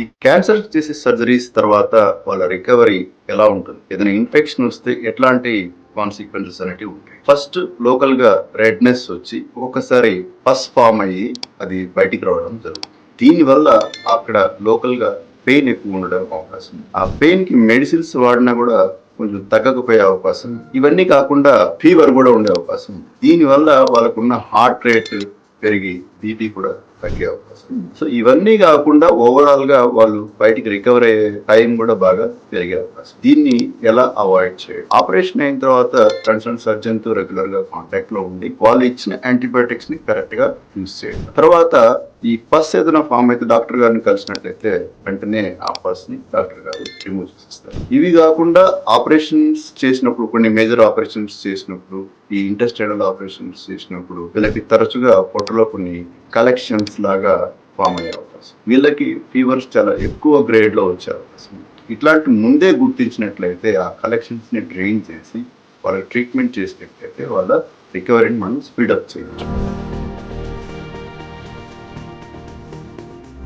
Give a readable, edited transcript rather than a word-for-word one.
ఈ క్యాన్సర్ చేసే సర్జరీస్ తర్వాత వాళ్ళ రికవరీ ఎలా ఉంటుంది? ఏదైనా ఇన్ఫెక్షన్ వస్తే ఎట్లాంటి కాన్సిక్వెన్సెస్ అనేటివి ఉంటాయి? ఫస్ట్ లోకల్ గా రెడ్నెస్ వచ్చి ఒక్కొక్కసారి పస్ ఫామ్ అయ్యి అది బయటికి రావడం జరుగుతుంది. దీనివల్ల అక్కడ లోకల్ గా పెయిన్ ఎక్కువ ఉండడం అవకాశం ఉంది. ఆ పెయిన్ కి మెడిసిన్స్ వాడినా కూడా కొంచెం తగ్గకపోయే అవకాశం ఉంది. ఇవన్నీ కాకుండా ఫీవర్ కూడా ఉండే అవకాశం ఉంది. దీనివల్ల వాళ్ళకున్న హార్ట్ రేట్ పెరిగి బీపీ కూడా తగ్గే అవకాశం ఉంది. సో ఇవన్నీ కాకుండా ఓవరాల్ గా వాళ్ళు బయటికి రికవర్ అయ్యే టైం కూడా బాగా పెరిగే అవకాశం. దీన్ని ఎలా అవాయిడ్ చేయడం? ఆపరేషన్ అయిన తర్వాత కన్సర్న్ సర్జన్ తో రెగ్యులర్ గా కాంటాక్ట్ లో ఉండి వాళ్ళు ఇచ్చిన యాంటీబయాటిక్స్ ని కరెక్ట్ గా యూజ్ చేయడం. తర్వాత ఈ పస్ ఏదైనా ఫామ్ అయితే డాక్టర్ గారిని కలిసినట్లయితే వెంటనే ఆ పస్ ని డాక్టర్ గారు రిమూవ్ చేస్తారు. ఇవి కాకుండా ఆపరేషన్స్ చేసినప్పుడు కొన్ని మేజర్ ఆపరేషన్స్ చేసినప్పుడు ఈ ఇంటెస్టైనల్ ఆపరేషన్స్ చేసినప్పుడు వీళ్ళకి తరచుగా పొట్టలో కొన్ని కలెక్షన్స్ లాగా ఫామ్ అయ్యే అవకాశం, వీళ్ళకి ఫీవర్స్ చాలా ఎక్కువ గ్రేడ్ లో వచ్చే అవకాశం. ఇట్లాంటి ముందే గుర్తించినట్లయితే ఆ కలెక్షన్స్ ని డ్రైన్ చేసి వాళ్ళకి ట్రీట్మెంట్ చేసినట్లయితే వాళ్ళ రికవరీని మనం స్పీడప్ చేయొచ్చు.